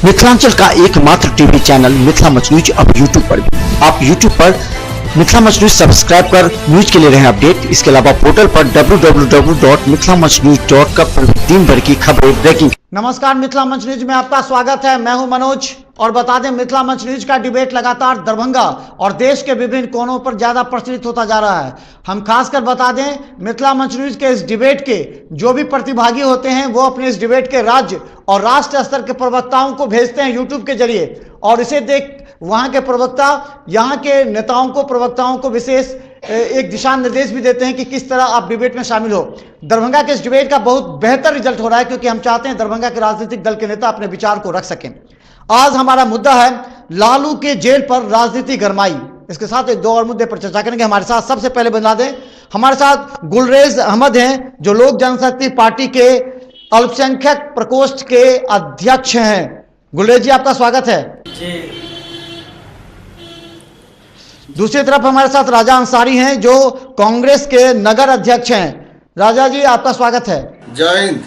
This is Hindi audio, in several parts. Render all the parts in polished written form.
मिथिलांचल का एकमात्र TV channel Mithila much news अब यूट्यूब पर भी। आप यूट्यूब पर मिथिला मच न्यूज सब्सक्राइब कर न्यूज के लिए रहें अपडेट। इसके अलावा पोर्टल पर www.mithilamachnews.com पर दिन भर की खबरें ब्रेकिंग। नमस्कार, मिथिला मंच न्यूज में आपका स्वागत है। मैं हूं मनोज और बता दें, मिथिला मंच न्यूज का डिबेट लगातार दरभंगा और देश के विभिन्न कोनों पर ज्यादा प्रचलित होता जा रहा है। हम खासकर बता दें, मिथिला मंच न्यूज के इस डिबेट के जो भी प्रतिभागी होते हैं वो अपने इस डिबेट के राज्य और राष्ट्र स्तर के प्रवक्ताओं को भेजते हैं यूट्यूब के जरिए, और इसे देख वहां के प्रवक्ता यहाँ के नेताओं को, प्रवक्ताओं को विशेष एक दिशा निर्देश भी देते हैं कि किस तरह आप डिबेट में शामिल हो। दरभंगा के इस डिबेट का बहुत बेहतर रिजल्ट हो रहा है, क्योंकि हम चाहते हैं दरभंगा के राजनीतिक दल के नेता अपने विचार को रख सकें। आज हमारा मुद्दा है लालू के जेल पर राजनीति गरमाई। इसके साथ एक दो और मुद्दे पर चर्चा करेंगे। हमारे साथ सबसे पहले बता दें, हमारे साथ गुलरेज अहमद हैं, जो लोक जनशक्ति पार्टी के अल्पसंख्यक प्रकोष्ठ के अध्यक्ष हैं। गुलरेज जी, आपका स्वागत है जी। दूसरी तरफ हमारे साथ राजा अंसारी हैं, जो कांग्रेस के नगर अध्यक्ष हैं। राजा जी, आपका स्वागत है। जय हिंद।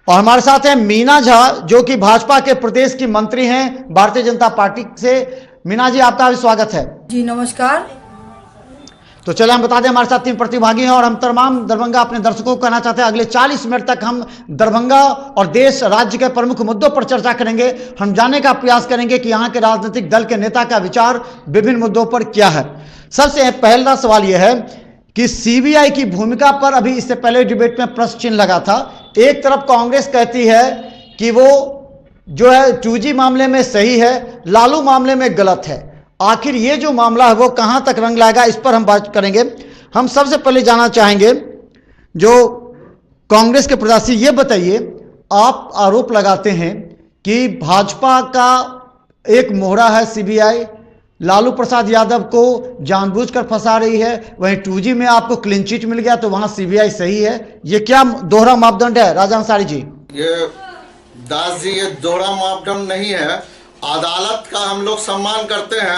और हमारे साथ हैं मीना झा, जो कि भाजपा के प्रदेश की मंत्री हैं भारतीय जनता पार्टी से। मीना जी, आपका भी स्वागत है जी। नमस्कार। तो चले हम बता दें, हमारे साथ तीन प्रतिभागी हैं और हम तमाम दरभंगा अपने दर्शकों को कहना चाहते हैं, अगले 40 मिनट तक हम दरभंगा और देश राज्य के प्रमुख मुद्दों पर चर्चा करेंगे। हम जानने का प्रयास करेंगे कि यहाँ के राजनीतिक दल के नेता का विचार विभिन्न मुद्दों पर क्या है। सबसे पहला सवाल यह है कि सीबीआई की भूमिका पर अभी इससे पहले डिबेट में प्रश्न चिन्ह लगा था। एक तरफ कांग्रेस कहती है कि वो जो है 2G मामले में सही है, लालू मामले में गलत है। आखिर ये जो मामला है वो कहां तक रंग लाएगा, इस पर हम बात करेंगे। हम सबसे पहले जानना चाहेंगे, जो कांग्रेस के प्रत्याशी, ये बताइए, आप आरोप लगाते हैं कि भाजपा का एक मोहरा है सीबीआई, लालू प्रसाद यादव को जानबूझकर फंसा रही है, वहीं 2G में आपको क्लीन चिट मिल गया तो वहां सीबीआई सही है। ये क्या दोहरा मापदंड है राजा अंसारी जी? ये दास जी, ये दोहरा मापदंड नहीं है। अदालत का हम लोग सम्मान करते हैं।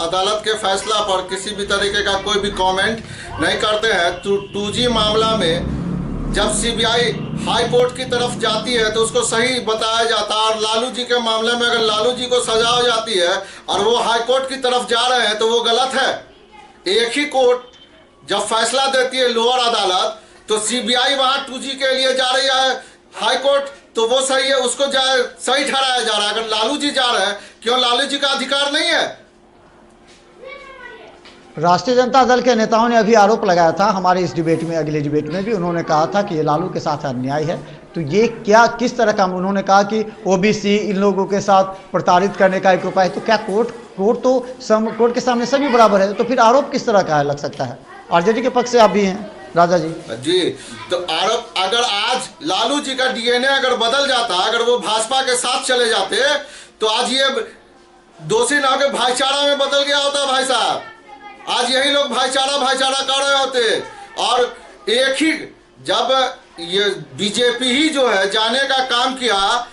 अदालत के फैसला पर किसी भी तरीके का कोई भी कमेंट नहीं करते हैं। 2G मामला में जब सीबीआई हाई कोर्ट की तरफ जाती है तो उसको सही बताया जाता है, और लालू जी के मामले में अगर लालू जी को सजा हो जाती है और वो हाई कोर्ट की तरफ जा रहे हैं तो वो गलत है। एक ही कोर्ट जब फैसला देती है, लोअर अदालत, तो सीबीआई वहां 2G के लिए जा रही है हाई कोर्ट, तो वो सही है, उसको सही ठहराया जा रहा है। अगर लालू जी जा रहे हैं, क्यों लालू जी का अधिकार नहीं है? राष्ट्रीय जनता दल के नेताओं ने अभी आरोप लगाया था हमारे इस डिबेट में, अगले डिबेट में भी उन्होंने कहा था कि ये लालू के साथ अन्याय है। तो ये क्या, किस तरह का? उन्होंने कहा कि ओबीसी इन लोगों के साथ प्रताड़ित करने का एक उपाय। तो क्या कोर्ट के सामने सभी बराबर है? तो फिर आरोप किस तरह का है, लग सकता है? आरजेडी के पक्ष से आप भी हैं राजा जी। जी, तो आरोप, अगर आज लालू जी का डीएनए अगर बदल जाता, अगर वो भाजपा के साथ चले जाते, तो आज ये दोषी ना के भाईचारा में बदल गया होता भाई साहब। आज यही लोग भाईचारा कर रहे होते। और एक ही, जब ये बीजेपी ही जो है जाने का काम किया,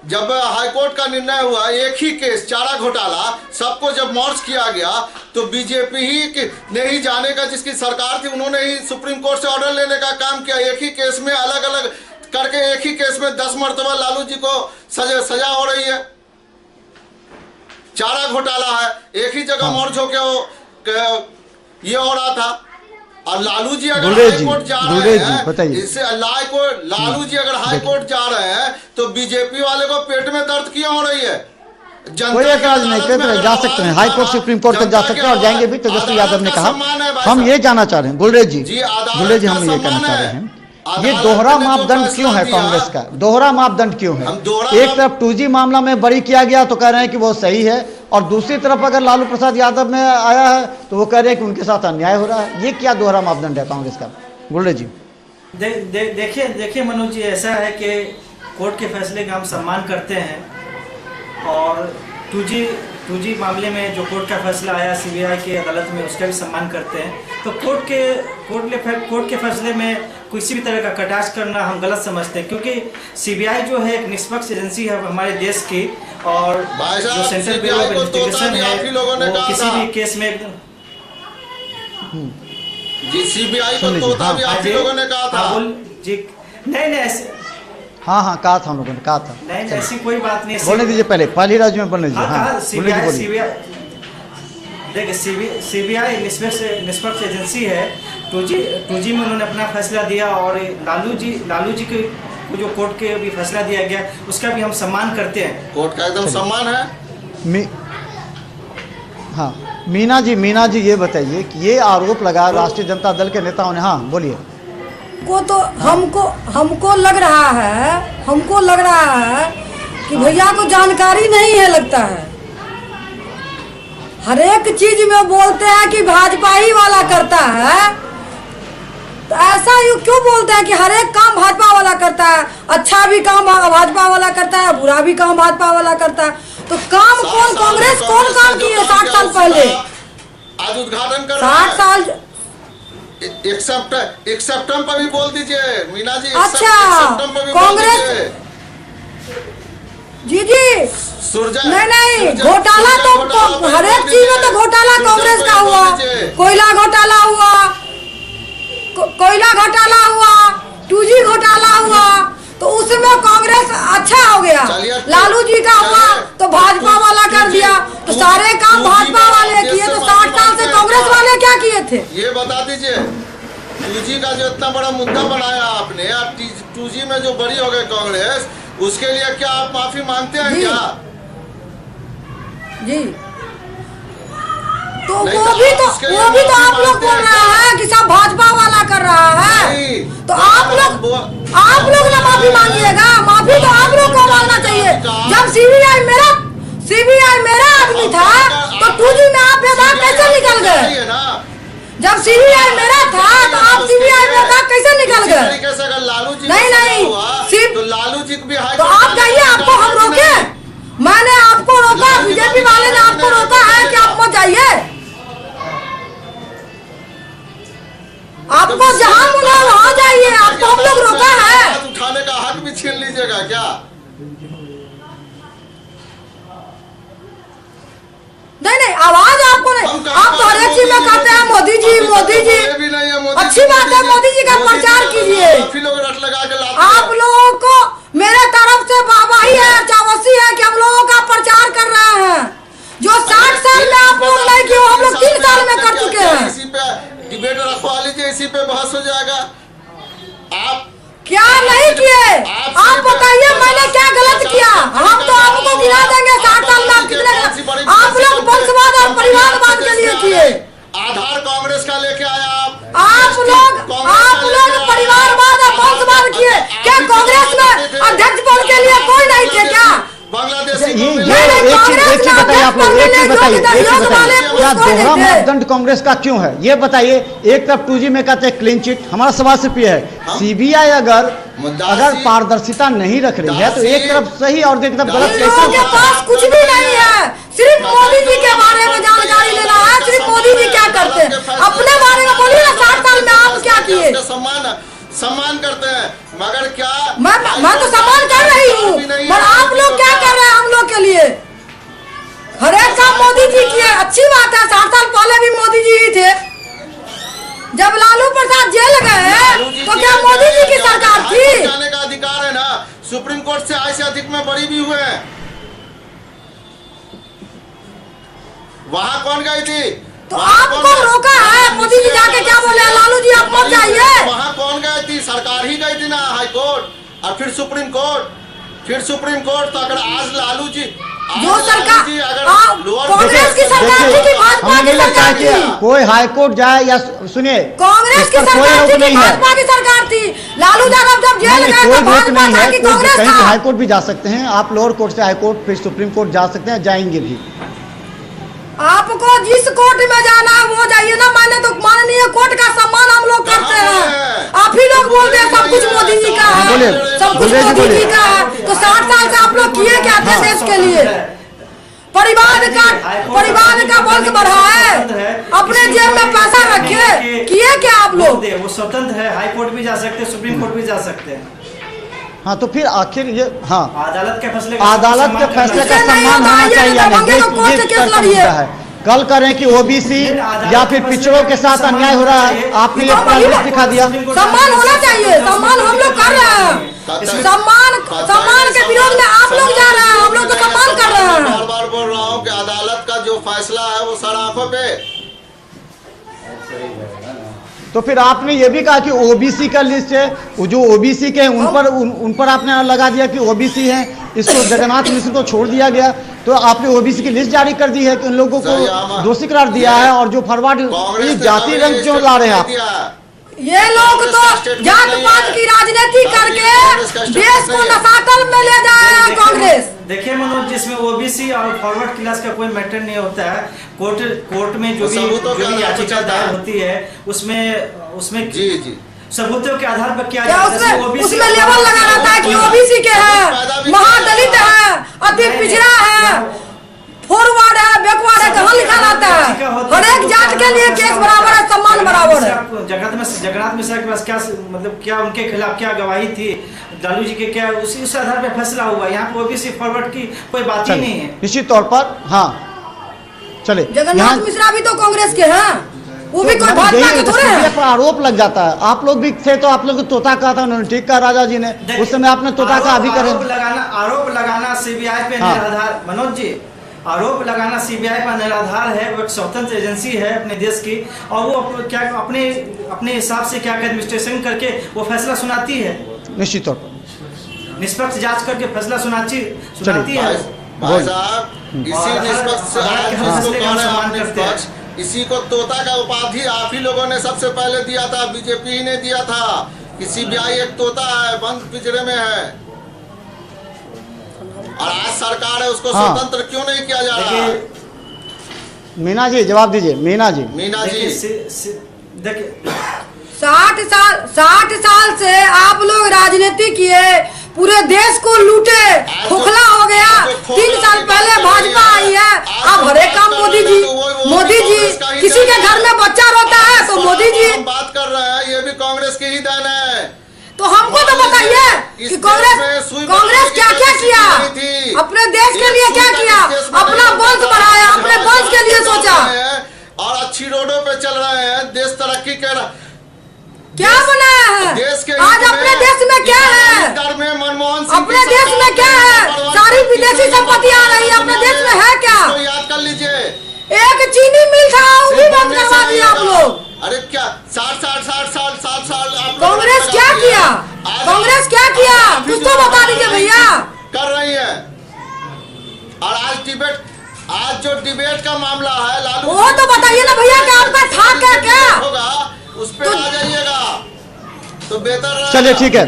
जब हाईकोर्ट का निर्णय हुआ, एक ही केस चारा घोटाला सबको जब मर्ज किया गया, तो बीजेपी ही ने ही जाने का, जिसकी सरकार थी, उन्होंने ही सुप्रीम कोर्ट से ऑर्डर लेने का काम किया। एक ही केस में अलग अलग करके, एक ही केस में 10 मरतबा लालू जी को सजा हो रही है। चारा घोटाला है, एक ही जगह मर्ज होके ये हो रहा था। और लालू जी अगर हाई कोर्ट जा रहे हैं, इससे लालू जी अगर हाई कोर्ट जा रहे हैं तो बीजेपी वाले को पेट में दर्द क्यों हो रही है? कोई ऐतराज नहीं करते, जा सकते हैं हाई कोर्ट, सुप्रीम कोर्ट तक जा सकते हैं, और जाएंगे भी। तेजस्वी यादव ने कहा। हम ये जानना चाह रहे हैं गुलरेज जी, हम ये कहना चाह रहे हैं, ये दोहरा मापदंड क्यों है कांग्रेस का? दोहरा मापदंड क्यों है? एक तरफ 2G मामला में बरी किया गया तो कह रहे हैं कि वो सही है, और दूसरी तरफ अगर लालू प्रसाद यादव में आया है तो वो कह रहे हैं कि उनके साथ अन्याय हो रहा है। ये क्या दोहरा मापदंड है कांग्रेस का? गुलरेज जी। देखिए मनोज जी, ऐसा है कि कोर्ट के फैसले का हम सम्मान करते हैं, और 2G मामले में जो कोर्ट का फैसला आया सीबीआई की अदालत में, उसका भी सम्मान करते हैं। तो कोर्ट के फैसले में किसी भी तरह का कटाक्ष करना हम गलत समझते हैं, क्योंकि सीबीआई जो है एक निष्पक्ष एजेंसी है हमारे देश की, और जो सेंट्रल ब्यूरो ऑफ इन्वेस्टिगेशन है वो किसी भी केस में जी, सीबीआई को तोता भी आप ही लोगों ने कहा था। जी, नहीं ऐसे हाँ हाँ कहा था हम लोगों ने, कहा था। नहीं, ऐसी कोई बात नहीं। बोलने दीजिए पहले, पहली राज्य में बोलने दीजिए। हाँ, हाँ, बोलिए जी, बोलिए। सीबीआई देखिए, सीबीआई निष्पक्ष एजेंसी है। 2G में उन्होंने अपना फैसला दिया, और लालू जी के जो कोर्ट के भी फैसला दिया गया उसका भी हम सम्मान करते हैं। कोर्ट का एकदम सम्मान है। हाँ मीना जी ये बताइए कि ये आरोप लगा राष्ट्रीय जनता दल के नेताओं ने। हाँ बोलिए। को तो हमको लग रहा है कि भैया को जानकारी नहीं है, लगता है हर एक चीज में बोलते हैं कि भाजपा ही वाला करता है। तो ऐसा यू क्यों बोलते हैं कि हर एक काम भाजपा वाला करता है? अच्छा भी काम भाजपा वाला करता है, बुरा भी काम भाजपा वाला करता है। तो काम कौन, कांग्रेस कौन काम की है 60 साल पहले? आज उद्घाटन कर 60 साल। एक सितंबर पर भी बोल दीजिए मीना जी। अच्छा, कांग्रेस जी नहीं, घोटाला तो हर एक चीज में तो घोटाला कांग्रेस का हुआ। कोयला घोटाला हुआ, 2G घोटाला हुआ, तो उसमें कांग्रेस अच्छा हो गया। लालू जी का हुआ तो भाजपा वाला कर दिया। तो सारे काम भाजपा वाले किए, तो 60 साल से कांग्रेस वाले क्या किए थे? ये बता दीजिए। 2G का जो इतना बड़ा मुद्दा बनाया आपने, 2G में जो बड़ी हो गई कांग्रेस, उसके लिए क्या आप माफी मांगते हैं क्या? जी तो वो भी तो आप लोग बोल रहे हैं कि सब भाजपा वाला कर रहा है। तो आप लोग ना माफी मांगिएगा। माफी तो आप लोग को मांगना चाहिए। जब सीबीआई मेरा आदमी था तो 2G में आप बेदाग कैसे निकल गए? जब सीबीआई मेरा था तो आप सीबीआई में बेदाग कैसे निकल गए? लालू जी नहीं, तो लालू जी भी तो आप जाइए। आपको हम रोके? मैंने आपको रोका? बीजेपी वाले ने आपको रोका है कि आप मत जाइए? आपको जहां मिला वहां जाइए। आपको हम लोग रोका है? उठाने का हक भी छीन लीजिएगा क्या? नहीं, आवाज आपको नहीं। आप तो हर एक चीज में कहते हैं मोदी जी। अच्छी बात है, मोदी जी का प्रचार कीजिए। आप लोगों को मेरे तरफ से वाहवाही है, चावसी है कि हम लोगों का प्रचार कर रहे हैं। जो 60 साल में आप लोग नहीं किए, हम लोग 3 साल में कर चुके हैं। इसी पे डिबेट रखवा लीजिए, इसी पे बहस हो जाएगा। आप क्या नहीं किए? आप बताइए मैंने क्या गलत किया? हम तो आपको गिरा देंगे 60 साल में। आप कितने आप लोग वंशवाद और परिवारवाद के लिए किए? आधार कांग्रेस का लेके आया आप लोग परिवारवाद और वंशवाद किए। क्या कांग्रेस में अध्यक्ष पद के लिए कोई नहीं थे क्या? बांग्लादेश ये एक चीज बताइए आप लोग। एक चीज बताइए, क्या दोहरा मापदंड कांग्रेस का क्यों है ये बताइए। एक तरफ 2G में कहते हैं क्लीन चिट। हमारा सवाल सिर्फ ये है, सीबीआई अगर पारदर्शिता नहीं रख रही है तो एक तरफ सही और एक तरफ गलत कैसे? के पास कुछ भी नहीं है, सिर्फ मोदी जी के बारे में जानकारी लेना है। सिर्फ मोदी जी क्या करते हैं, अपने बारे में बोलिए ना। 60 साल में आप क्या किए? सम्मान करते हैं, मगर क्या मैं तो सम्मान कर रही हूँ, पर आप लोग क्या कर रहे हैं हम लोग के लिए? हर एक काम मोदी जी किए, अच्छी बात है। 60 साल पहले भी मोदी जी ही थे। जब लालू प्रसाद जेल गए तो क्या मोदी जी की सरकार थी? जाने का अधिकार है ना, सुप्रीम कोर्ट से आज से अधिक में बड़ी भी हुए हैं। वहाँ कौन गई थी? तो आपको रोका है मोदी जी, जाके क्या बोले लालू जी आप मत जाइए? वहाँ कौन गई थी? सरकार ही गई थी ना, हाई कोर्ट और फिर सुप्रीम कोर्ट। तो अगर आज लालू जी जो सरकार कांग्रेस की सरकार थी कि भाजपा की सरकार थी? कोई हाई कोर्ट जाए या सुनिए, कांग्रेस की सरकार थी कि भाजपा की सरकार थी? लालू यादव जब जेल गए तो भाजपा था कि कांग्रेस था? हाई कोर्ट भी जा सकते हैं आप, लोअर कोर्ट से हाई कोर्ट फिर सुप्रीम कोर्ट जा सकते हैं, जाएंगे भी। आपको जिस कोर्ट में जाना है वो जाइए ना। मैंने तो माननीय कोर्ट का सम्मान हम लोग करते हैं। आप ही लोग बोलते हैं सब कुछ मोदी जी का है, सब कुछ मोदी जी का है। तो 60 साल से आप लोग किए क्या थे देश के लिए? परिवार का वंश बढ़ा है, अपने जेब में पैसा रखे, किए क्या आप लोग? वो स्वतंत्र है, हाई कोर्ट भी जा सकते हैं, सुप्रीम कोर्ट भी जा सकते हैं। हाँ तो फिर आखिर ये अदालत के फैसले का नहीं सम्मान होना चाहिए। तो कोर्ट से केस लड़िए। कल करें कि ओबीसी या फिर पिछड़ों के साथ अन्याय हो रहा है, आपने ये पूरा लिस्ट दिखा दिया। सम्मान होना चाहिए, सम्मान हम लोग कर रहे हैं, सम्मान के विरोध में आप लोग जा रहे हैं, हम लोग तो सम्मान कर रहे हैं। बार बार बोल रहा हूँ कि अदालत का जो फैसला है वो सर आंखों पे। तो फिर आपने ये भी कहा कि ओबीसी का लिस्ट है, वो जो ओबीसी के उन पर आपने लगा दिया कि ओबीसी है, इसको जगन्नाथ मिश्र को छोड़ दिया गया, तो आपने ओबीसी की लिस्ट जारी कर दी है कि उन लोगों को दोषी करार दिया है। और जो फॉरवर्ड जाति रंग क्यों ला रहे हैं आप? ये लोग तो जात पात की राजनीति करके देश को नशातल में ले जा रहे हैं कांग्रेस। देखिए मनोज, जिसमें ओबीसी और फॉरवर्ड क्लास का कोई मैटर नहीं होता है। कोर्ट में जो भी याचिका दायर होती है उसमें जी सबूतों के आधार पर क्या उसमें लेवल लगा रहता है कि ओबीसी के है, महादलित है, अति पिछड़ा है, फॉरवर्ड है, बैकवर्ड है, कहाँ लिखा रहता है? हर एक जात के लिए केस बराबर है, सम्मान बराबर है। जगन्नाथ मिश्रा के पास क्या मतलब क्या उनके खिलाफ क्या गवाही थी, लालू जी के क्या उस आधार पर फैसला हुआ। यहाँ पे ओबीसी फॉरवर्ड की कोई बात ही नहीं है निश्चित तौर पर। हाँ चले, जगन्नाथ मिश्रा भी तो कांग्रेस के हैं, वो भी कोई भाजपा के थोड़े हैं। पर आरोप लग जाता है, आप लोग भी थे तो आप लोग तोता कहा था, उन्होंने ठीक कहा राजा जी ने, उस समय आपने तोता कहा, अभी करें। आरोप लगाना सीबीआई पे निराधार, मनोज जी, आरोप लगाना सीबीआई पर निराधार है। वो एक स्वतंत्र एजेंसी है अपने देश की, और वो क्या अपने हिसाब से क्या एडमिनिस्ट्रेशन करके वो फैसला सुनाती है। निश्चित तौर पर निष्पक्ष जांच करके फैसला सुनाती है। भाई साहब, इसी निष्पक्ष इसी को तोता का उपाधि आप ही लोगों ने सबसे पहले दिया था, बीजेपी ही ने दिया था कि सीबीआई एक तोता है, बंद पिंजरे में है। और आज सरकार है, उसको स्वतंत्र क्यों नहीं किया जा रहा? मीना जी जवाब दीजिए। मीना जी देखिए 60 साल से आप लोग राजनीति किए, पूरे देश को लूटे, खोखला हो गया। 3 साल पहले भाजपा आई है, अब हर एक काम मोदी जी किसी के घर में बच्चा रोता है तो मोदी जी। हम बात कर रहे हैं, ये भी कांग्रेस की ही देन है। तो हमको तो बताइए कि कांग्रेस क्या क्या किया, अपने देश के लिए क्या किया, अपना वंश बढ़ाया, अपने वंश के लिए सोचा, और अच्छी रोडों पे चल रहे हैं, देश तरक्की कर रहा है। क्या बनाया है देश के आज अपने देश में क्या है? मनमोहन सिंह अपने देश में क्या है? सारी विदेशी संपत्ति आ रही है, अपने देश में है क्या? याद कर लीजिए, एक चीनी मिल था, वो भी बंद करवा दिया आप लोग। अरे क्या 60 साल कांग्रेस क्या किया? कांग्रेस क्या किया? कुछ तो बता दीजिए भैया। कर रही है। और आज जो डिबेट का मामला है लालू, वो तो बताइए ना भैया कि आपका था क्या होगा, उस पे आ जाइएगा तो बेहतर। चलिए ठीक है,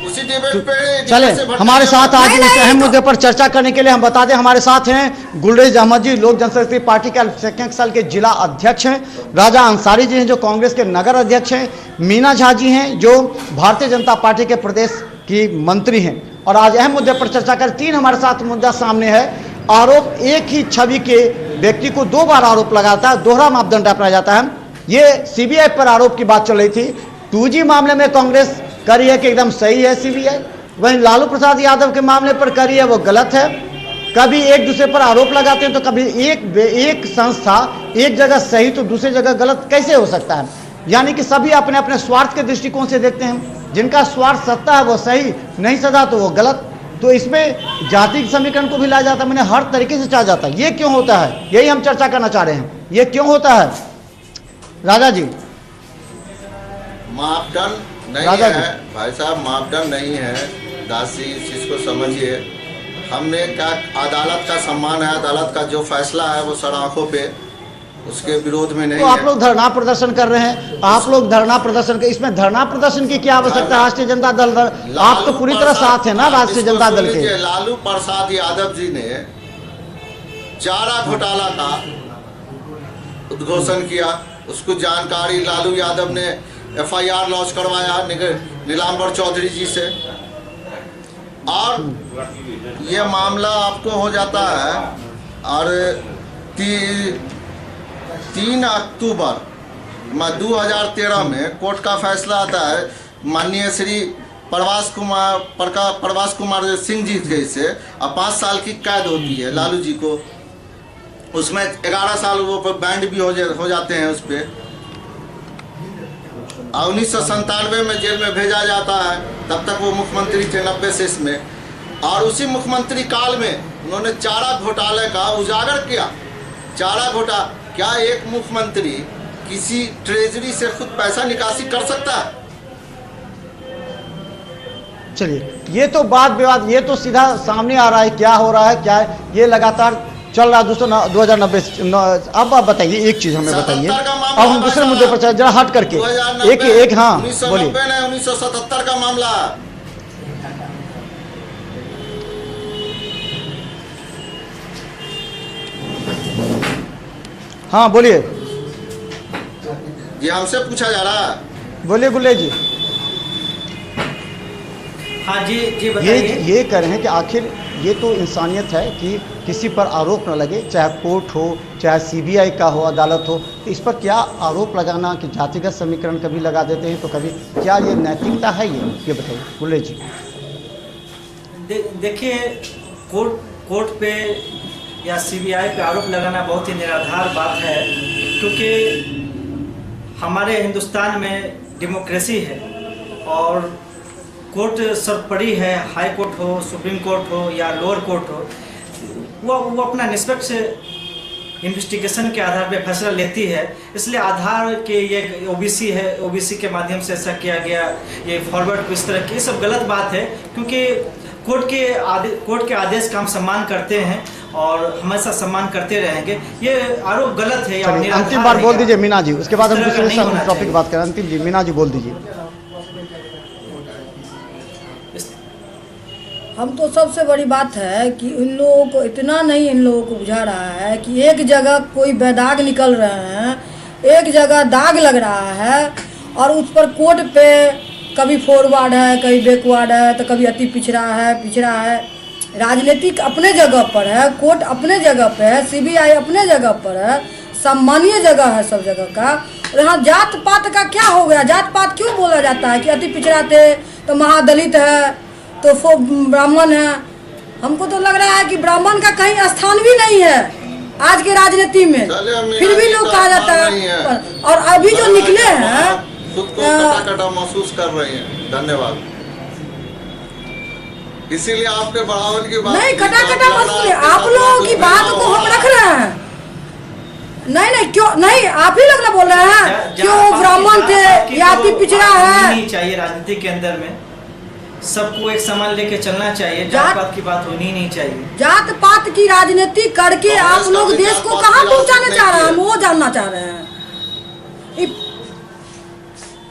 उसी डिबेट पे चले हमारे साथ आज इस अहम मुद्दे पर चर्चा करने के लिए हम बता दें, हमारे साथ हैं गुलरेज अहमद जी, लोक जनशक्ति पार्टी के अल्पसंख्यक सेल के जिला अध्यक्ष हैं, राजा अंसारी जी हैं जो कांग्रेस के नगर अध्यक्ष हैं, मीना झा जी हैं जो भारतीय जनता पार्टी के प्रदेश की मंत्री हैं। और आज अहम मुद्दे पर चर्चा कर 3 हमारे साथ मुद्दा सामने है। आरोप एक ही छवि के व्यक्ति को 2 बार आरोप लगाता है, दोहरा मापदंड अपनाया जाता है। ये सीबीआई पर आरोप की बात चल रही थी। 2G मामले में कांग्रेस कह रही है कि एकदम सही है सीबीआई, वहीं लालू प्रसाद यादव के मामले पर कह रही है वो गलत है। कभी एक दूसरे पर आरोप लगाते हैं तो कभी एक संस्था एक जगह सही तो दूसरी जगह गलत कैसे हो सकता है? यानी कि सभी अपने अपने स्वार्थ के दृष्टिकोण से देखते हैं, जिनका स्वार्थ सत्ता है वो सही, नहीं सदा तो वो गलत। तो इसमें जाति समीकरण को भी लाया जाता है, मैंने हर तरीके से चाहा जाता है। ये क्यों होता है, यही हम चर्चा करना चाह रहे हैं, ये क्यों होता है राजा जी? मापदंड नहीं है भाई साहब, मापदंड नहीं है दास जी, इस चीज को समझिए। हमने क्या, अदालत का सम्मान है, अदालत का जो फैसला है वो सर आंखों पे, उसके विरोध में नहीं। तो आप लोग धरना प्रदर्शन कर रहे हैं, आप लोग धरना प्रदर्शन के, इसमें धरना प्रदर्शन की क्या आवश्यकता है? राष्ट्रीय जनता दल आप तो पूरी तरह साथ है ना राष्ट्रीय जनता दल के। लालू प्रसाद यादव जी ने चारा घोटाला का उद्घोषण किया, उसको जानकारी लालू यादव ने FIR लॉन्च करवाया नीलांबर चौधरी जी से, और ये मामला आपको हो जाता है। और 3 अक्टूबर 2013 में कोर्ट का फैसला आता है, माननीय श्री प्रवास कुमार सिंह जी से, और 5 साल की कैद होती है लालू जी को। उसमें 11 साल वो बैंड भी हो जाते हैं उस पर। 1997 में जेल में भेजा जाता है, तब तक वो मुख्यमंत्री थे 90 से इसमें। और उसी मुख्यमंत्री काल में उन्होंने चारा घोटाले का उजागर किया। चारा घोटाला, क्या एक मुख्यमंत्री किसी ट्रेजरी से खुद पैसा निकासी कर सकता है? चलिए, ये तो बात विवाद, ये तो सीधा सामने आ रहा है, क्या हो रहा है, क्या है, ये लगातार चल रहा है। दोस्तों 2090 अब आप बताइए एक चीज हमें बताइए, अब हम दूसरे मुद्दे पर चले, जरा हट करके एक हाँ बोलिए। 1977 का मामला। हाँ बोलिए, ये हमसे पूछा जा रहा है। बोलिए गुल्ले जी। हाँ जी बताइए। ये कह रहे हैं कि आखिर ये तो इंसानियत है कि किसी पर आरोप न लगे, चाहे कोर्ट हो चाहे सीबीआई का हो, अदालत हो, तो इस पर क्या आरोप लगाना कि जातिगत समीकरण कभी लगा देते हैं तो कभी, क्या ये नैतिकता है? ये बताइए गुल्ले जी। देखिए, कोर्ट पे या सीबीआई पे आरोप लगाना बहुत ही निराधार बात है, क्योंकि हमारे हिंदुस्तान में डेमोक्रेसी है और कोर्ट सर्वोपरि है। हाई कोर्ट हो, सुप्रीम कोर्ट हो या लोअर कोर्ट हो, वो अपना निष्पक्ष इन्वेस्टिगेशन के आधार पर फैसला लेती है। इसलिए आधार के ये ओबीसी है, ओबीसी के माध्यम से ऐसा किया गया, ये फॉरवर्ड को इस तरह की, ये सब गलत बात है, क्योंकि कोर्ट के आदेश का हम सम्मान करते हैं और हमेशा सम्मान करते रहेंगे। ये आरोप गलत है। अंतिम बार बोल दीजिए मीना जी, उसके बाद हम दूसरे टॉपिक बात करें। अंतिम जी मीना जी बोल दीजिए। हम तो सबसे बड़ी बात है कि इन लोगों को इतना नहीं, इन लोगों को बुझा रहा है कि एक जगह कोई बेदाग निकल रहे हैं, एक जगह दाग लग रहा है और उस पर कोर्ट पे कभी फॉरवर्ड है, कभी बैकवर्ड है, तो कभी अति पिछड़ा है। राजनीतिक अपने जगह पर है, कोर्ट अपने जगह पर है, सीबीआई अपने जगह पर है, सम्मानीय जगह है सब जगह का। और यहाँ जात पात का क्या हो गया? जात पात क्यों बोला जाता है कि अति पिछड़ा थे तो महादलित है तो ब्राह्मण है? हमको तो लग रहा है कि ब्राह्मण का कहीं स्थान भी नहीं है आज के राजनीति में, फिर भी लोग कहा जाता है। और अभी जो निकले हैं खुद को कटा महसूस कर रहे हैं। धन्यवाद। इसीलिए आपके बढ़ावन की बात नहीं, कटा महसूस, आप लोगों की बात को हम रख रहे हैं। नहीं क्यों नहीं, आप ही लोग ना बोल रहे हैं क्यों ब्राह्मण थे या अति पिछड़ा है। नहीं चाहिए राजनीति के अंदर में सबको एक समान लेके चलना चाहिए, जात पात की बात होनी नहीं चाहिए। जात पात की राजनीति करके आप लोग देश को कहाँ पहुँचाना चाह रहे हैं, हम वो जानना चाह रहे हैं।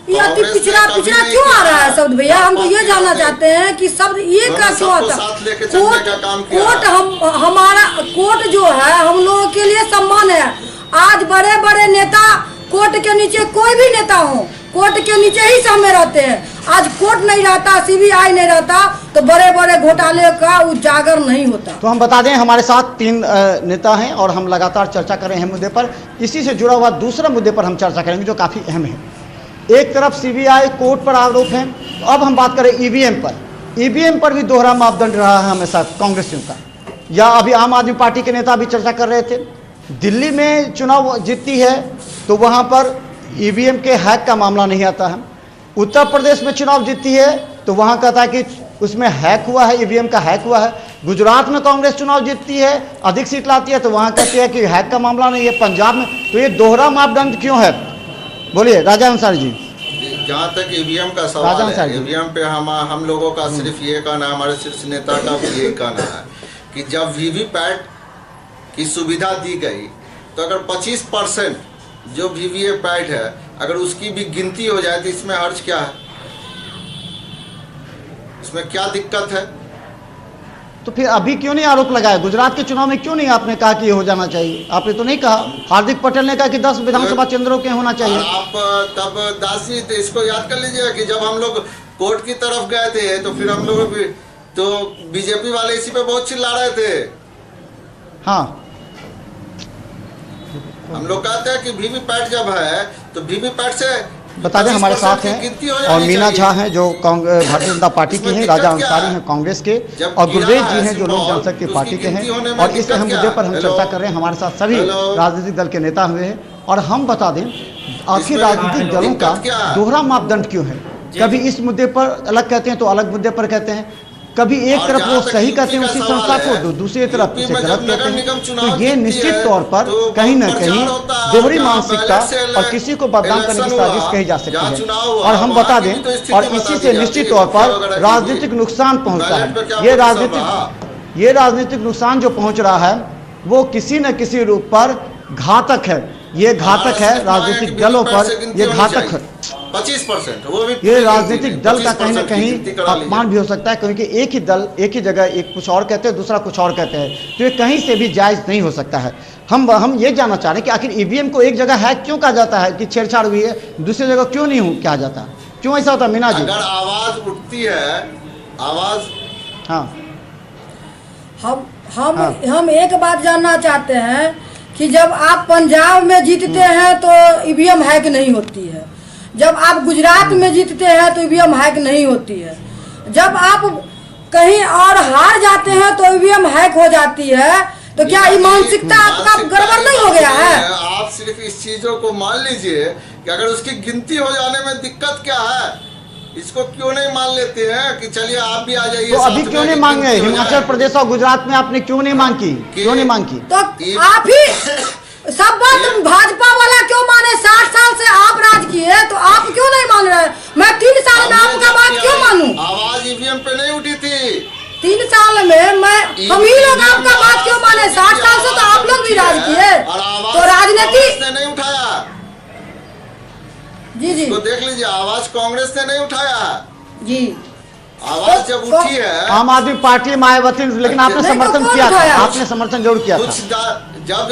ये अति पिछड़ा क्यों आ रहा है शब्द भैया? हम तो ये जानना चाहते हैं कि शब्द ये का क्यों आता है? कोर्ट हमारा कोर्ट जो है हम लोगों के लिए सम्मान है। आज बड़े बड़े नेता कोर्ट के नीचे, कोई भी नेता हो कोर्ट के नीचे ही सामने रहते हैं। आज कोर्ट नहीं रहता, सीबीआई नहीं रहता तो बड़े बड़े घोटाले का उजागर नहीं होता। तो हम बता दें हमारे साथ 3 नेता हैं और हम लगातार चर्चा कर रहे हैं मुद्दे पर। इसी से जुड़ा हुआ दूसरा मुद्दे पर हम चर्चा करेंगे जो काफ़ी अहम है। एक तरफ सीबीआई कोर्ट पर आरोप हैं, तो अब हम बात करें ईवीएम पर। ईवीएम पर भी दोहरा मापदंड रहा है हमेशा कांग्रेसियों का, या अभी आम आदमी पार्टी के नेता भी चर्चा कर रहे थे। दिल्ली में चुनाव जीतती है तो वहाँ पर ईवीएम के हैक का मामला नहीं आता है। उत्तर प्रदेश में चुनाव जीतती है तो वहाँ कहता है कि उसमें हैक हुआ है, ईवीएम का हैक हुआ है। गुजरात में कांग्रेस चुनाव जीतती है, अधिक सीट लाती है तो वहाँ कहती है कि हैक का मामला नहीं है। पंजाब में तो ये दोहरा मापदंड क्यों है? बोलिए राजा अंसारी जी। जहाँ तक ईवीएम का सवाल है, ईवीएम पे हम लोगों का सिर्फ ये कहना है, हमारे शीर्ष नेता का भी ये कहना है कि जब वीवीपैट की सुविधा दी गई तो अगर 25% जो वीवीपैट है अगर उसकी भी गिनती हो जाए तो इसमें हर्ज क्या है? इसमें क्या दिक्कत है? तो फिर अभी क्यों नहीं आरोप लगाया? गुजरात के चुनाव में क्यों नहीं आपने कहा कि ये हो जाना चाहिए? आपने तो नहीं कहा। हार्दिक पटेल ने कहा कि 10 विधानसभा केंद्रों के होना चाहिए। आप तब दासी तो इसको याद कर लीजिए कि जब हम लोग कोर्ट की तरफ गए थे तो फिर हम लोग भी तो बीजेपी वाले इसी पे बहुत चिल्ला रहे थे। हाँ, हम लोग कहते हैं कि वीवीपैट जब है तो वीवीपैट से बता दें हमारे साथ हैं और मीना झा हैं जो भारतीय जनता पार्टी की हैं, राजा अंसारी हैं कांग्रेस के, और गुरवेज जी हैं जो लोक जनशक्ति पार्टी के हैं। और इस अहम मुद्दे पर हम चर्चा कर रहे हैं। हमारे साथ सभी राजनीतिक दल के नेता हुए हैं। और हम बता दें आखिर राजनीतिक दलों का दोहरा मापदंड क्यों है? कभी इस मुद्दे पर अलग कहते हैं तो अलग मुद्दे पर कहते हैं, कभी एक तरफ वो सही कहते हैं उसी संस्था को, दूसरी तरफ उसे गलत कहते हैं। तो ये निश्चित तौर पर कहीं ना कहीं दोहरी मानसिकता और किसी को बदनाम करने की साजिश कही जा सकती है। और हम बता दें और इसी से निश्चित तौर पर राजनीतिक नुकसान पहुंचता है। ये राजनीतिक नुकसान जो पहुंच रहा है वो किसी न किसी रूप पर घातक है। ये घातक है राजनीतिक दलों पर, ये घातक है 25%, वो भी ये राजनीतिक दल का कहीं ना कहीं अपमान भी हो सकता है, क्योंकि एक ही दल एक ही जगह एक कुछ और कहते हैं, दूसरा कुछ और कहते हैं, तो ये कहीं से भी जायज नहीं हो सकता है। हम ये जानना चाह रहे हैं कि आखिर ईवीएम को एक जगह हैक क्यों कहा जाता है कि छेड़छाड़ हुई है, दूसरी जगह क्यों नहीं कहा जाता, क्यों ऐसा होता है? मीना जी, अगर आवाज उठती है, आवाज हाँ हम एक बात जानना चाहते हैं कि जब आप पंजाब में जीतते हैं तो ईवीएम हैक नहीं होती है, जब आप गुजरात में जीतते हैं तो ईवीएम हैक नहीं होती है, जब आप कहीं और हार जाते हैं तो ईवीएम हैक हो जाती है, तो क्या ये मानसिकता आपका गड़बड़ नहीं हो गया है? आप सिर्फ इस चीजों को मान लीजिए कि अगर उसकी गिनती हो जाने में दिक्कत क्या है, इसको क्यों नहीं मान लेते हैं कि चलिए आप भी आ जाइए। तो अभी क्यों नहीं मांगे? हिमाचल प्रदेश और गुजरात में आपने क्यों नहीं मांग की, क्यों नहीं मांग की? तो आप ही सब बात भाजपा वाला क्यों माने? 60 साल से आप राज किए तो आप क्यों नहीं मान रहे? मैं 3 साल में आपका बात क्यों मानूं? आवाज ईवीएम पे नहीं उठी थी 3 साल में हम ही लोग आपका बात क्यों माने? 60 साल से तो आप लोग भी राज किए, तो राजनीति ने नहीं उठाया। जी तो देख लीजिए, आवाज कांग्रेस ने नहीं उठाया जी। आवाज जब उठी है आम आदमी पार्टी मायावती, लेकिन आपने समर्थन किया था, आपने समर्थन जरूर किया था। जब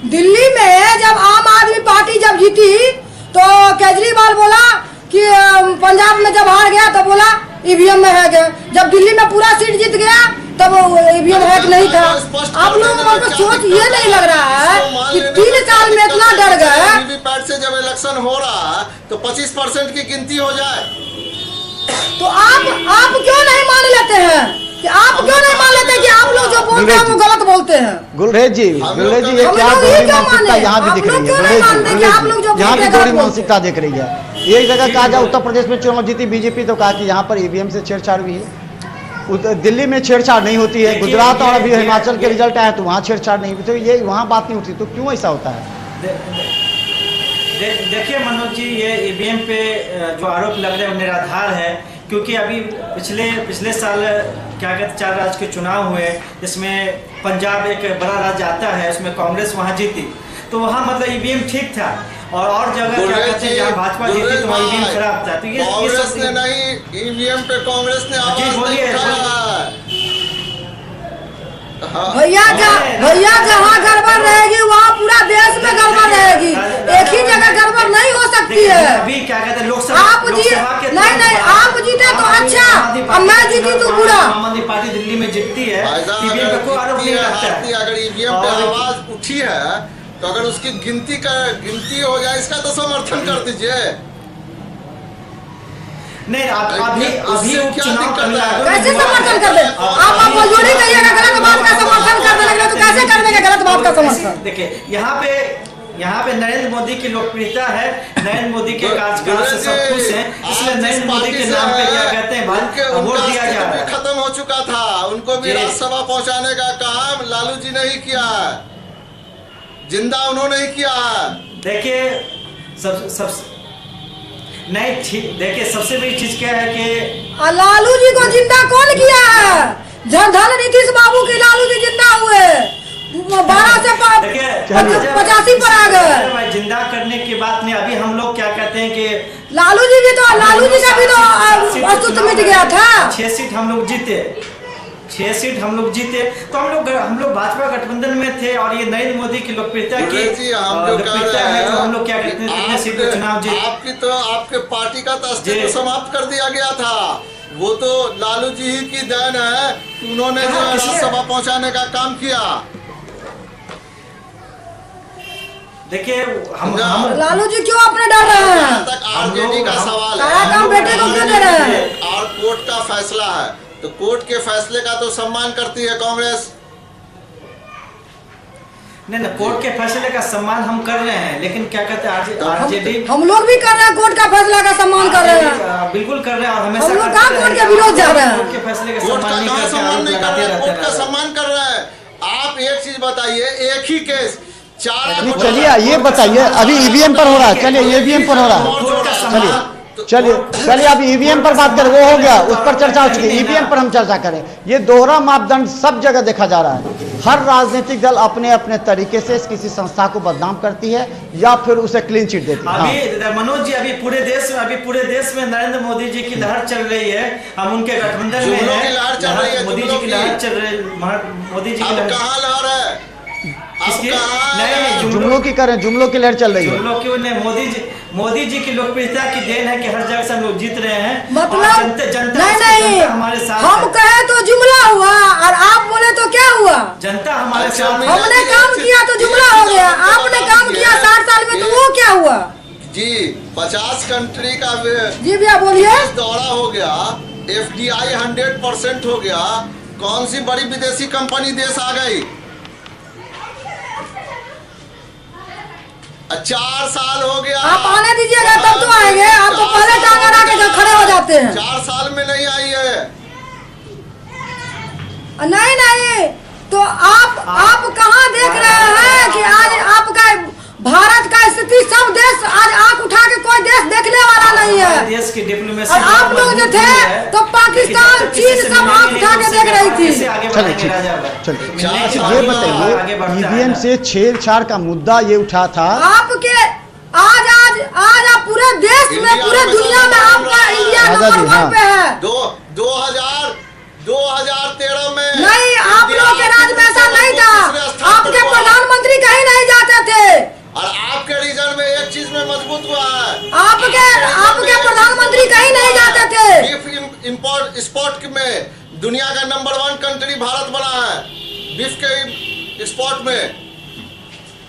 दिल्ली में जब आम आदमी पार्टी जब जीती तो केजरीवाल बोला कि पंजाब में जब हार गया तो बोला ईवीएम में हैक है, जब दिल्ली में पूरा सीट जीत गया तब ईवीएम हैक नहीं था। आप लोगों को सोच ये नहीं लग रहा है कि 3 साल में इतना डर गए? वीवीपैट से जब इलेक्शन हो रहा है तो 25% की गिनती हो जाए, तो आप क्यों नहीं मान लेते हैं कि आप क्यों नहीं मान लेते कि आप लोग जो बोलते हैं वो गलत बोलते हैं? गुलरेज जी, ये क्या दोहरी मानसिकता यहाँ भी दिख रही है? यहाँ भी दोहरी मानसिकता दिख रही है। एक जगह कहा जाए उत्तर प्रदेश में चुनाव जीती बीजेपी तो कहा कि यहाँ पर ईवीएम से छेड़छाड़ हुई है, दिल्ली में छेड़छाड़ नहीं होती है, गुजरात और अभी हिमाचल के रिजल्ट आए तो वहाँ छेड़छाड़ नहीं हुई, तो ये वहाँ बात नहीं उठी, तो क्यों ऐसा होता है? देखिए मनोज जी, ये ईवीएम पे जो आरोप लग रहे हैं वो निराधार है, क्योंकि अभी पिछले साल क्या कहते 4 राज्य के चुनाव हुए, जिसमें पंजाब एक बड़ा राज्य आता है, उसमें कांग्रेस वहाँ जीती, तो वहाँ मतलब ईवीएम ठीक था, और जगह क्या कहते हैं जहाँ भाजपा जीती तो वहाँ ईवीएम खराब था। तो ये कांग्रेस ने नहीं, ईवीएम पे कांग्रेस ने आवाज नहीं उठाया। भैया जहाँ गड़बड़ रहेगी वहाँ पूरा देश में गड़बड़ रहेगी, एक ही जगह गड़बड़ नहीं हो सकती है। अभी क्या कहते हैं लोकसभा, आप नहीं आप जीते तो अच्छा, अब मैं जीती तो बुरा। आम आदमी पार्टी दिल्ली में जीतती है, ईवीएम पे कोई आरोप नहीं लगता है। अगर ईवीएम पे आवाज उठी है तो अगर उसकी गिनती हो जाए, इसका तो समर्थन कर दीजिए। नहीं, अभी उपचुनाव कैसे समर्थन कर दे? आप मजबूरी करिएगा, गलत बात का समर्थन कर देंगे तो कैसे कर देंगे गलत बात का समर्थन? देखिए यहाँ पे नरेंद्र मोदी की लोकप्रियता है, नरेंद्र मोदी के कार्यकाल से सब खुश हैं, इसलिए नरेंद्र मोदी के नाम पे क्या कहते हैं वोट दिया जा रहा है। खत्म हो चुका था, उनको भी राज्यसभा पहुँचाने का काम लालू जी ने ही किया, जिंदा उन्होंने ही किया। देखिए देखिए सबसे बड़ी चीज क्या है कि लालू जी को जिंदा कौन किया है? धन नीतीश बाबू के लालू जी जिंदा हुए 12 से 85 पर आ गए। जिंदा करने की बात नहीं, अभी हम लोग क्या कहते हैं कि लालू जी का भी तो अस्तित्व मिट गया था। 6 सीट हम लोग जीते, 6 सीट हम लोग जीते, तो हम लोग भाजपा गठबंधन में थे, और ये नरेंद्र मोदी की लोकप्रियता है, तो हम लोग क्या कहते हैं कितने सीट पे चुनाव जीते। आपके पार्टी का अस्तित्व समाप्त कर दिया गया था, वो तो लालू जी ही की देन है, उन्होंने जो राज्यसभा पहुंचाने का काम किया। देखिए हम लालू जी क्यों अपने डर रहे हैं? जहाँ तक आरजेडी का सवाल सारा काम बेटे को क्यों दे रहे हैं? और कोर्ट का फैसला है, तो कोर्ट के फैसले का तो सम्मान करती है कांग्रेस। नहीं, कोर्ट के फैसले का सम्मान हम कर रहे हैं, लेकिन क्या कहते हैं आरजेडी, हम लोग भी कर रहे हैं, कोर्ट का फैसला का सम्मान कर रहे हैं, बिल्कुल कर रहे हैं। और हमेशा हम लोग कहाँ कोर्ट के विरोध जा रहे हैं? कोर्ट के फैसले का कोर्ट का सम्मान कहाँ सम्मान नहीं कर रहे हैं, कोर्ट का हैं। सम्मान कर रहे हैं। आप एक चीज बताइए, एक ही केस 4 चलिए ये बताइए, अभी ईवीएम पर हो रहा है, चलिए ईवीएम पर हो रहा है, चलिए अब ईवीएम पर बात करें, वो हो गया, उस पर चर्चा हो चुकी है, ईवीएम पर हम चर्चा करें। ये दोहरा मापदंड सब जगह देखा जा रहा है, हर राजनीतिक दल अपने अपने तरीके से किसी संस्था को बदनाम करती है या फिर उसे क्लीन चिट देती है। अभी मनोज जी, अभी पूरे देश में नरेंद्र मोदी जी की लहर चल रही है, हम उनके गठबंधन में हैं, मोदी जी की लहर चल रही है, मोदी जी की लहर कहाँ लहर है? नहीं, जुमलों की करें, जुमलों की लहर चल रही है, जुमलों क्यों नहीं? मोदी जी की लोकप्रियता की देन है कि हर जगह से हम लोग जीत रहे हैं। मतलब जनता नहीं, हमारे साथ, हम कहे तो जुमला हुआ और आप बोले तो क्या हुआ? जनता हमारे साथ। हमने काम किया तो जुमला हो गया, आपने काम किया 60 साल में तो वो क्या हुआ? जी 50 कंट्री का जी भैया बोलिए। दौरा हो गया, FDI 100% हो गया, कौन सी बड़ी विदेशी कंपनी देश आ गई? 4 साल हो गया। आप आने दीजिएगा तब तो आएंगे, आप तो पहले टांग अड़ा के खड़े हो जाते हैं। 4 साल में नहीं आई है। नहीं, तो आप कहाँ देख रहे हैं कि आज आपका भारत का स्थिति, सब देश आज आंख उठा के कोई देश देखने वाला नहीं है। देश की डिप्लोमेसी, और आप लोग जो थे तो पाकिस्तान, चीन सब आंख उठा के देख रही थी। चलिए ये बताइए, ईवीएम से छेड़छाड़ का मुद्दा ये उठा था आपके आज आप पूरे देश में, पूरे दुनिया में आपका इंडिया नंबर 1 पे है। 2013 में नहीं, आप लोगों के राज में ऐसा नहीं था, आपके प्रधानमंत्री कहीं नहीं जाते थे, और आपके रीजन में एक चीज में मजबूत हुआ है, आपके प्रधानमंत्री कहीं नहीं जाते थे। बीफ इंपोर्ट एक्सपोर्ट में दुनिया का नंबर 1 कंट्री भारत बना है बीफ के एक्सपोर्ट में,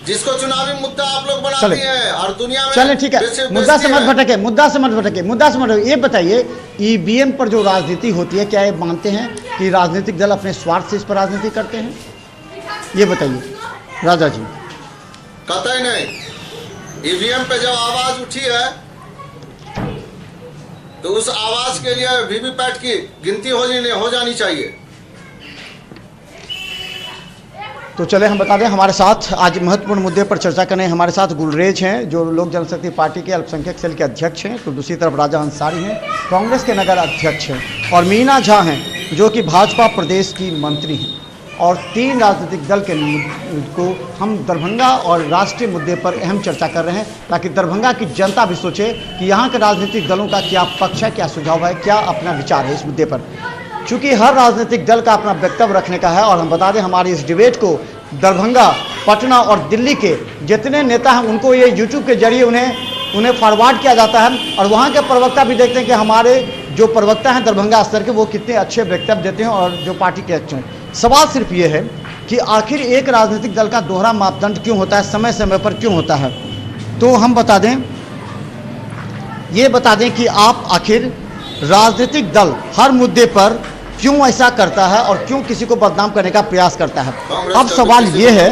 जिसको चुनावी मुद्दा आप लोग बनाते हैं और दुनिया में। चले ठीक है, मुद्दा से मत भटके। ये बताइए, ईवीएम पर जो राजनीति होती है, क्या ये मानते हैं कि राजनीतिक दल अपने स्वार्थ से इस पर राजनीति करते हैं? ये बताइए राजा जी। कतई नहीं। ईवीएम पे जब आवाज उठी है तो उस आवाज के लिए वीवीपैट की गिनती हो जानी चाहिए। तो चले हम बता दें, हमारे साथ आज महत्वपूर्ण मुद्दे पर चर्चा करने हमारे साथ गुलरेज हैं, जो लोक जनशक्ति पार्टी के अल्पसंख्यक सेल के अध्यक्ष हैं, तो दूसरी तरफ राजा अंसारी हैं, कांग्रेस के नगर अध्यक्ष हैं, और मीना झा हैं, जो कि भाजपा प्रदेश की मंत्री हैं। और 3 राजनीतिक दल के को हम दरभंगा और राष्ट्रीय मुद्दे पर अहम चर्चा कर रहे हैं, ताकि दरभंगा की जनता भी सोचे कि यहाँ के राजनीतिक दलों का क्या पक्ष है, क्या सुझाव है, क्या अपना विचार है इस मुद्दे पर। चूँकि हर राजनीतिक दल का अपना वक्तव्य रखने का है, और हम बता दें हमारी इस डिबेट को दरभंगा, पटना और दिल्ली के जितने नेता हैं उनको ये यूट्यूब के जरिए उन्हें फॉरवर्ड किया जाता है, और वहाँ के प्रवक्ता भी देखते हैं कि हमारे जो प्रवक्ता हैं दरभंगा स्तर के, वो कितने अच्छे वक्तव्य देते हैं और जो पार्टी के अच्छे हैं। सवाल सिर्फ ये है कि आखिर एक राजनीतिक दल का दोहरा मापदंड क्यों होता है, समय समय पर क्यों होता है? तो हम ये बता दें कि आप आखिर राजनीतिक दल हर मुद्दे पर क्यों ऐसा करता है और क्यों किसी को बदनाम करने का प्रयास करता है। अब सवाल ये है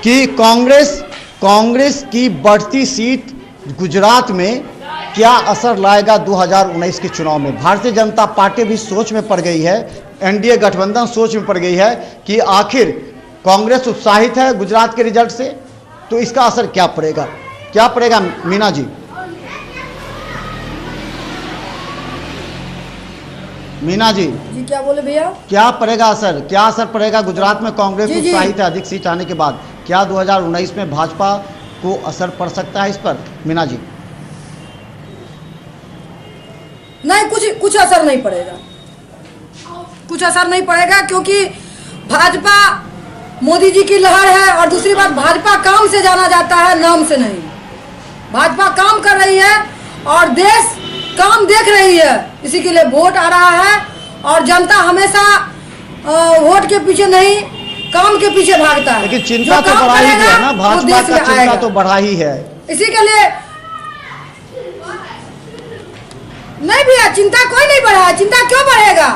कि कांग्रेस की बढ़ती सीट गुजरात में क्या असर लाएगा 2019 के चुनाव में? भारतीय जनता पार्टी भी सोच में पड़ गई है, एनडीए गठबंधन सोच में पड़ गई है कि आखिर कांग्रेस उत्साहित है गुजरात के रिजल्ट से, तो इसका असर क्या पड़ेगा मीना जी? मीना जी क्या बोले भैया? क्या असर पड़ेगा गुजरात में? कांग्रेस उत्साहित है अधिक सीट आने के बाद, क्या 2019 में भाजपा को असर पड़ सकता है इस पर मीना जी? नहीं, कुछ असर नहीं पड़ेगा, कुछ असर नहीं पड़ेगा, क्योंकि भाजपा मोदी जी की लहर है, और दूसरी बात भाजपा काम से जाना जाता है, नाम से नहीं। भाजपा काम कर रही है और देश काम देख रही है, इसी के लिए वोट आ रहा है, और जनता हमेशा वोट के पीछे नहीं काम के पीछे भागता है। लेकिन चिंता जो तो काम बढ़ा ही करेगा, दिया ना, वो भाजपा देश का में चिंता आएगा। तो बढ़ा ही है। इसी के लिए नहीं भैया, चिंता कोई नहीं बढ़ा है। चिंता क्यों बढ़ेगा?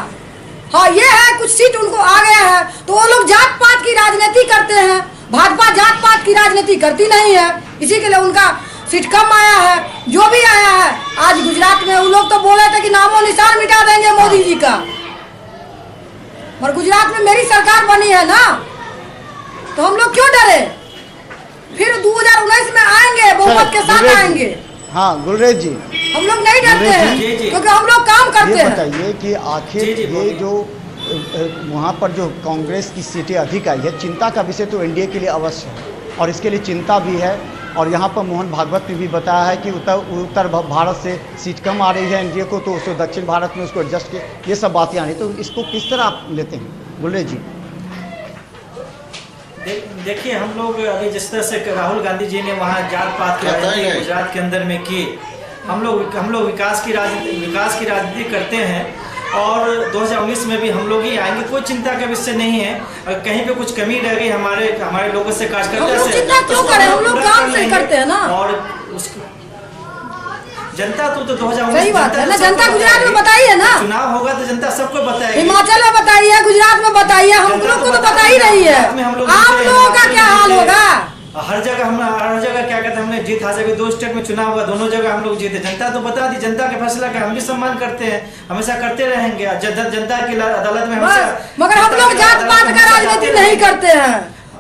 हाँ ये है, कुछ सीट उनको आ गया है तो वो लोग जात पात की राजनीति करते हैं। भाजपा जात पात की राजनीति करती नहीं है, इसी के लिए उनका सीट कम आया है। जो भी आया है आज गुजरात में, वो लोग तो बोले थे कि नामो निशान मिटा देंगे मोदी जी का, पर गुजरात में मेरी सरकार बनी है ना, तो हम लोग क्यों डरे? फिर 2019 में आएंगे, बहुमत के साथ आएंगे। हाँ गुलरेज जी, हम लोग नहीं डरते हैं क्योंकि हम लोग काम करते ये हैं। बताइए कि आखिर ये जो वहाँ पर जो कांग्रेस की सीटें अधिक आई है, चिंता का विषय तो एनडीए के लिए अवश्य है और इसके लिए चिंता भी है। और यहाँ पर मोहन भागवत ने भी बताया है कि उत्तर भारत से सीट कम आ रही है एनडीए को, तो उसको दक्षिण भारत में उसको एडजस्ट किए, ये सब बातें आ रही। तो इसको किस तरह आप लेते हैं गुलरेज जी? देखिए, हम लोग अभी जिस तरह से राहुल गांधी जी ने वहाँ जात पात की राजनीति गुजरात के अंदर में की, हम लोग विकास की राजनीति करते हैं और 2019 में भी हम लोग ही आएंगे। कोई चिंता का विषय नहीं है। अगर कहीं पे कुछ कमी रह गई हमारे लोगों से, कार्यकर्ता से, चिंता क्यों करें? हम लोग काम से करते हैं ना। और जनता तो 2019 सही बात है ना, जनता गुजरात में बताई है ना, चुनाव होगा तो जनता सबको बताएगी। हिमाचल में बताई है, गुजरात में बताई है, हम लोग को तो बता ही रही है। आप लोगों का क्या हाल होगा? हर जगह क्या कहते हैं, हमने जीत हासिल की। 2 स्टेट में चुनाव हुआ, दोनों जगह हम लोग जीते। जनता तो बता दी, जनता के फैसला का हम भी सम्मान करते हैं, हमेशा करते रहेंगे। जनता की अदालत में हमेशा। मगर हम लोग जात पात का राजनीति नहीं करते हैं।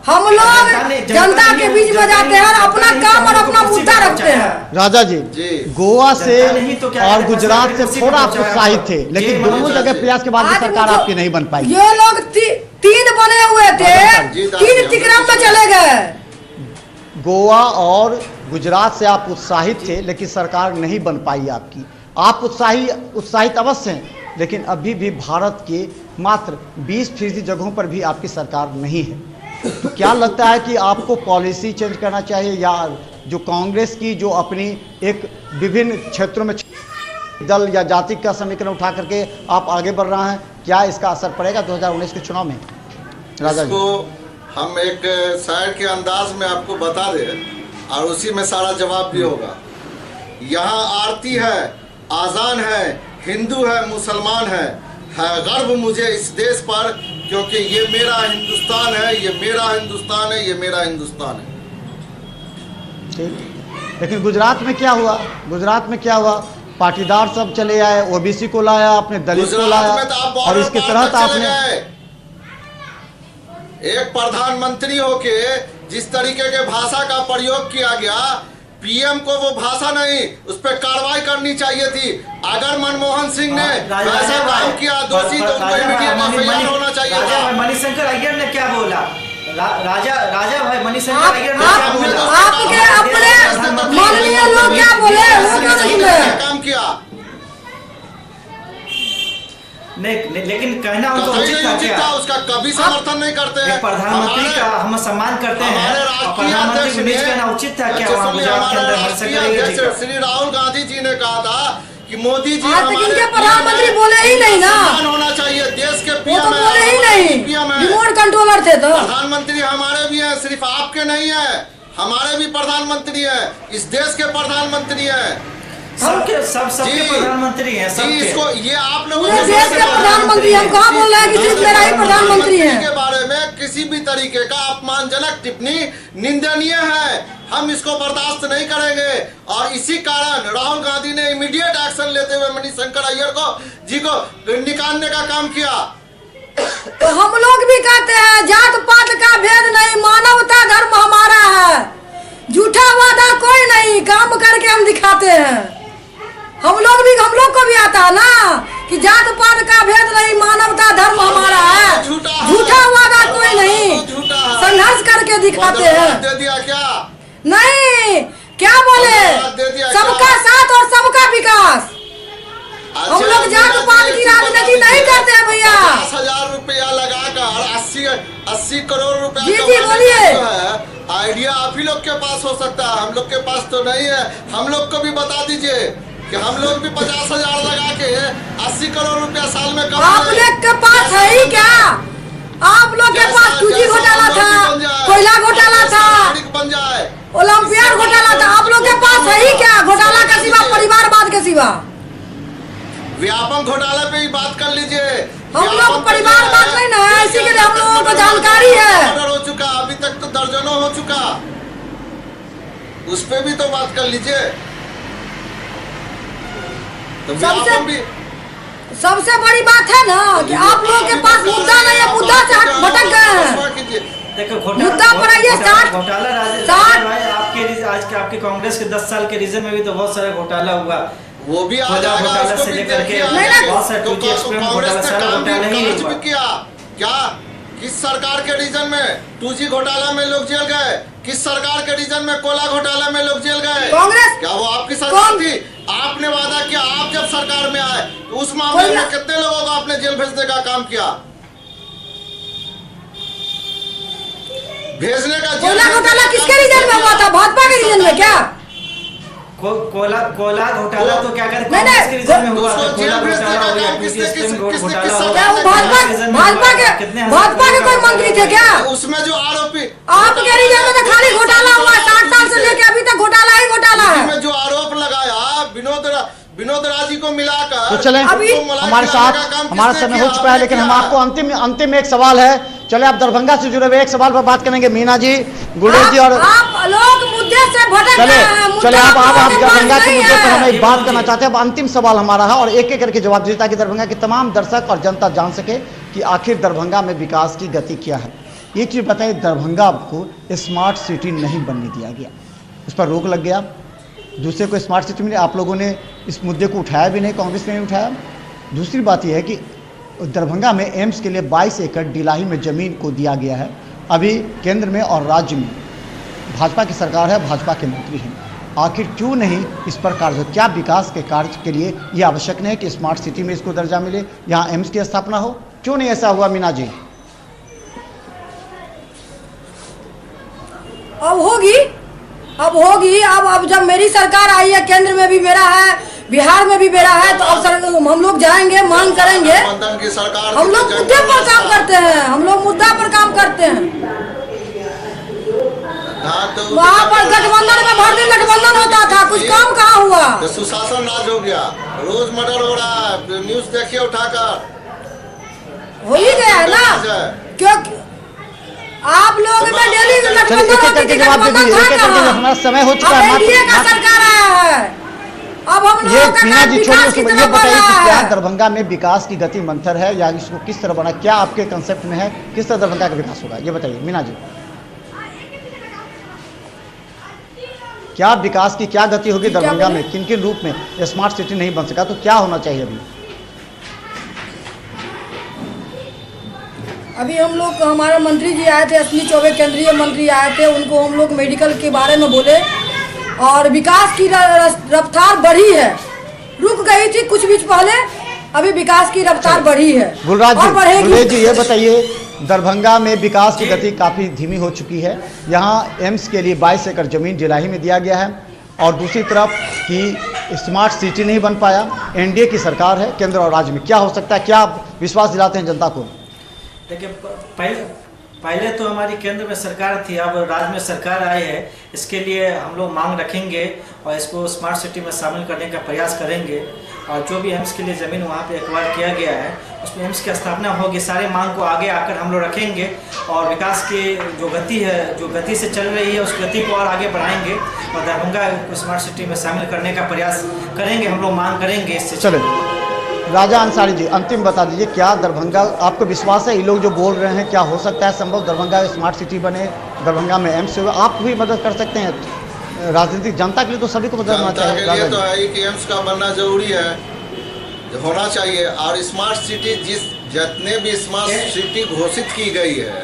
हम लोग जनता के बीच में जाते हैं और अपना काम और अपना मुद्दा रखते हैं। राजा जी, गोवा से और गुजरात से थोड़ा आप उत्साहित थे, लेकिन दोनों जगह प्रयास के बाद भी सरकार आपकी नहीं बन पाई। ये लोग 3 बने हुए थे, 3 तिकरम में चले गए। गोवा और गुजरात से आप उत्साहित थे, लेकिन सरकार नहीं बन पाई आपकी। आप उत्साहित अवश्य हैं, लेकिन अभी भी भारत के मात्र 20% जगहों पर भी आपकी सरकार नहीं है। तो क्या लगता है कि आपको पॉलिसी चेंज करना चाहिए, या जो कांग्रेस की जो अपनी एक विभिन्न क्षेत्रों में दल या जाति का समीकरण उठा करके आप आगे बढ़ रहे हैं, क्या इसका असर पड़ेगा 2019 के चुनाव में? राजा जी, हम एक शायर के अंदाज में आपको बता दें और उसी में सारा जवाब भी होगा। यहाँ आरती है, आजान है, हिंदू है, मुसलमान है गर्व मुझे इस देश पर, क्योंकि ये मेरा हिंदुस्तान है, ये मेरा हिंदुस्तान है, ये मेरा हिंदुस्तान है। ठीक, लेकिन गुजरात में क्या हुआ? गुजरात में क्या हुआ? पाटीदार सब चले आए, ओबीसी को लाया, अपने दलित को लाया, और इसके तहत आपने एक प्रधानमंत्री होके जिस तरीके के भाषा का प्रयोग किया गया, पीएम को वो भाषा नहीं, उस पर कार्रवाई करनी चाहिए थी। अगर मनमोहन सिंह ने वैसा काम किया दोषी, तो उनको इमीडिएट एफआईआर होना चाहिए था। मणिशंकर अय्यर ने क्या बोला? राजा भाई मणिशंकर अय्यर ने क्या बोला? आपके अपने माननीय लोग क्या बोले? वो क्यों नहीं बोले? काम किया नहीं, लेकिन कहना उनको उचित था क्या? उसका कभी समर्थन नहीं करते हैं। प्रधानमंत्री का हम सम्मान करते हैं, प्रधानमंत्री को नीच कहना उचित था क्या? गुजरात के अंदर श्री राहुल गांधी जी ने कहा था कि मोदी जी हमारे प्रधानमंत्री बोले ही नहीं ना, होना चाहिए देश के वो तो बोले ही नहीं, रिमोट कंट्रोलर थे। तो प्रधानमंत्री हमारे भी हैं, सिर्फ आपके नहीं है, हमारे भी प्रधानमंत्री है, इस देश के प्रधानमंत्री है, सबके प्रधानमंत्री हैं, सबके। इसको ये आप लोग देश के प्रधानमंत्री, हम कहाँ बोल रहे हैं कि सिर्फ मेरा ही प्रधानमंत्री है? के बारे में किसी भी तरीके का अपमानजनक टिप्पणी निंदनीय है, हम इसको बर्दाश्त नहीं करेंगे। और इसी कारण राहुल गांधी ने इमीडिएट एक्शन लेते हुए मणिशंकर अय्यर जी को निकालने का काम किया। तो हम लोग भी कहते हैं जात पात का भेद नहीं, मानवता धर्म हमारा है, झूठा वादा कोई नहीं, काम करके हम दिखाते हैं। हम लोग को भी आता है ना कि जात पात का भेद नहीं, मानवता धर्म हमारा है, झूठा वादा कोई नहीं, संघर्ष करके दिखाते हैं। दे दिया क्या? नहीं, क्या बोले? सबका साथ और सबका विकास। हम लोग जात पात की राजनीति नहीं करते हैं भैया। 50,000 रुपया लगाकर 80 करोड़ रुपया जी बोलिए। आइडिया आप ही लोग के पास हो सकता है, हम लोग के पास तो नहीं है। हम लोग को भी बता दीजिए कि हम लोग भी 50,000 लगा के 80 करोड़ रुपया साल में आप लोग के पास है ही क्या? आप लोग के पास टूजी घोटाला था, कोयला घोटाला था, बन जाए, ओलंपियाड घोटाला था। आप लोग के पास है ही क्या घोटाला के सिवा, परिवारवाद के सिवा? व्यापम घोटाला पे ही बात कर लीजिए। हम लोग परिवारवाद नहीं ना है, इसी के लिए हम लोगों को जानकारी है। मर्डर हो चुका, अभी तक तो दर्जनों हो चुका, उस पे भी तो बात कर लीजिए। तो व्यापम भी सबसे बड़ी बात है ना कि आप लोगों के पास मुद्दा नहीं है, मुद्दा से हट भटक गए हैं। देखो मुद्दा पर आइए। घोटाला भाई आपके कांग्रेस के 10 साल के रीजन में भी तो बहुत सारा घोटाला हुआ। वो भी आ जाएगा, घोटाला उसको से भी लेकर के देखिए। बहुत सारे तो टूजी एक्सपेरिमेंट कांग्रेस घोटाला ने सारा काम घोटाला ही भी हुआ। किया क्या? किस सरकार के रीजन में टूजी घोटाला में लोग जेल गए? किस सरकार के रीजन में कोला घोटाला में लोग जेल गए? कांग्रेस। क्या वो आपकी सरकार थी? आपने वादा किया, आप जब सरकार में आए तो उस मामले में कितने लोगों को आपने जेल भेजने का काम किया? भेजने का कोयला घोटाला किसके रीजन में हुआ था? भाजपा के रीजन में क्या? कोला घोटाला तो क्या कहते नहीं, कांग्रेस के रीजन में हुआ था। उसको जेल कोला भेजने घोटाला का हो गया, काम टूजी किसने एक्सपेरिमेंट किसने घोटाला किस हो क्या गया। वो भाजपा के कोई मंत्री थे क्या? उसमें जो आरोपी आपके रीजन में तो खाली घोटाला हुआ, 60 साल से लेके अभी तक घोटाला ही घोटाला है। में जो आरोप लगाया विनोद राजी को मिलाकर, तो चलें अभी हमारे साथ, हमारा समय हो चुका है, लेकिन हम आपको अंतिम एक सवाल है। चले आप दरभंगा से जुड़े हुए एक सवाल पर बात करेंगे। मीना जी, गुलेश जी और आप लोग मुद्दे से भटक चले गए हैं। चले आप मुद्दा दरभंगा के नहीं मुद्दे पर है। हम एक बात करना चाहते हैं। अब अंतिम सवाल हमारा है और एक एक करके जवाब दीजिए ताकि दरभंगा के तमाम दर्शक और जनता जान सके कि आखिर दरभंगा में विकास की गति क्या है। एक चीज़ बताइए, दरभंगा को स्मार्ट सिटी नहीं बनने दिया गया, उस पर रोक लग गया। दूसरे को स्मार्ट सिटी में आप लोगों ने इस मुद्दे को उठाया भी नहीं, कांग्रेस ने नहीं उठाया। दूसरी बात यह है कि दरभंगा में एम्स के लिए 22 एकड़ डिलाही में ज़मीन को दिया गया है। अभी केंद्र में और राज्य में भाजपा की सरकार है, भाजपा के मंत्री हैं। आखिर क्यों नहीं इस पर कार्य? क्या विकास के कार्य के लिए ये आवश्यक नहीं है कि स्मार्ट सिटी में इसको दर्जा मिले, यहाँ एम्स की स्थापना हो? क्यों नहीं ऐसा हुआ मीना जी? अब होगी। अब जब मेरी सरकार आई है, केंद्र में भी मेरा है, बिहार में भी मेरा है, तो अब हम लोग जाएंगे, मांग करेंगे। की सरकार हम लोग मुद्दे पर काम करते हैं, हम लोग मुद्दा पर काम करते हैं। वहाँ पर गठबंधन में भर दिन गठबंधन होता था, कुछ काम कहाँ हुआ? तो सुशासन राज हो गया, रोज मर्डर हो रहा है, न्यूज देखिए उठाकर। हो ही गया है ना, क्योंकि आप लोग में डेली हमारा समय हो चुका है। एनडीए का सरकार आया है, अब हम ये लोगों का मीना जी छोड़ो, विकास की ये तरफ बढ़ बताइए कि रहा क्या है। दरभंगा में विकास की गति मंथर है या इसको किस तरह बना, क्या आपके कंसेप्ट में है, किस तरह दरभंगा का विकास होगा, ये बताइए मीना जी। क्या विकास की क्या गति होगी दरभंगा में, किन किन रूप में? स्मार्ट सिटी नहीं बन सका तो क्या होना चाहिए अभी? अभी हम लोग, हमारे मंत्री जी आए थे, अश्विनी चौबे केंद्रीय मंत्री आए थे, उनको हम लोग मेडिकल के बारे में बोले और विकास की रफ्तार बढ़ी है, रुक गई थी कुछ बीच पहले, अभी विकास की रफ्तार बढ़ी है गुलराज और बढ़ेगी। गुलेश जी ये बताइए, दरभंगा में विकास की गति काफ़ी धीमी हो चुकी है। यहाँ एम्स के लिए 22 एकड़ जमीन जिलाही में दिया गया है और दूसरी तरफ कि स्मार्ट सिटी नहीं बन पाया। एनडीए की सरकार है केंद्र और राज्य में, क्या हो सकता है, क्या आप विश्वास दिलाते हैं जनता को? देखिए, पहले तो हमारी केंद्र में सरकार थी, अब राज्य में सरकार आई है। इसके लिए हम लोग मांग रखेंगे और इसको स्मार्ट सिटी में शामिल करने का प्रयास करेंगे। और जो भी एम्स के लिए ज़मीन वहाँ पे एक्वायर किया गया है, उसमें एम्स की स्थापना होगी। सारे मांग को आगे आकर हम लोग रखेंगे और विकास की जो गति है, जो गति से चल रही है, उस गति को और आगे बढ़ाएंगे और दरभंगा को स्मार्ट सिटी में शामिल करने का प्रयास करेंगे। हम लोग मांग करेंगे इससे। चलो राजा अंसारी जी, अंतिम बता दीजिए, क्या दरभंगा, आपको विश्वास है ये लोग जो बोल रहे हैं, क्या हो सकता है संभव दरभंगा स्मार्ट सिटी बने, दरभंगा में एम्स होगा? आप भी मदद कर सकते हैं, राजनीतिक जनता के लिए तो सभी को मदद करना चाहिए। जनता के लिए तो है कि एम्स का बनना जरूरी है, होना चाहिए। और स्मार्ट सिटी जितने भी स्मार्ट सिटी घोषित की गई है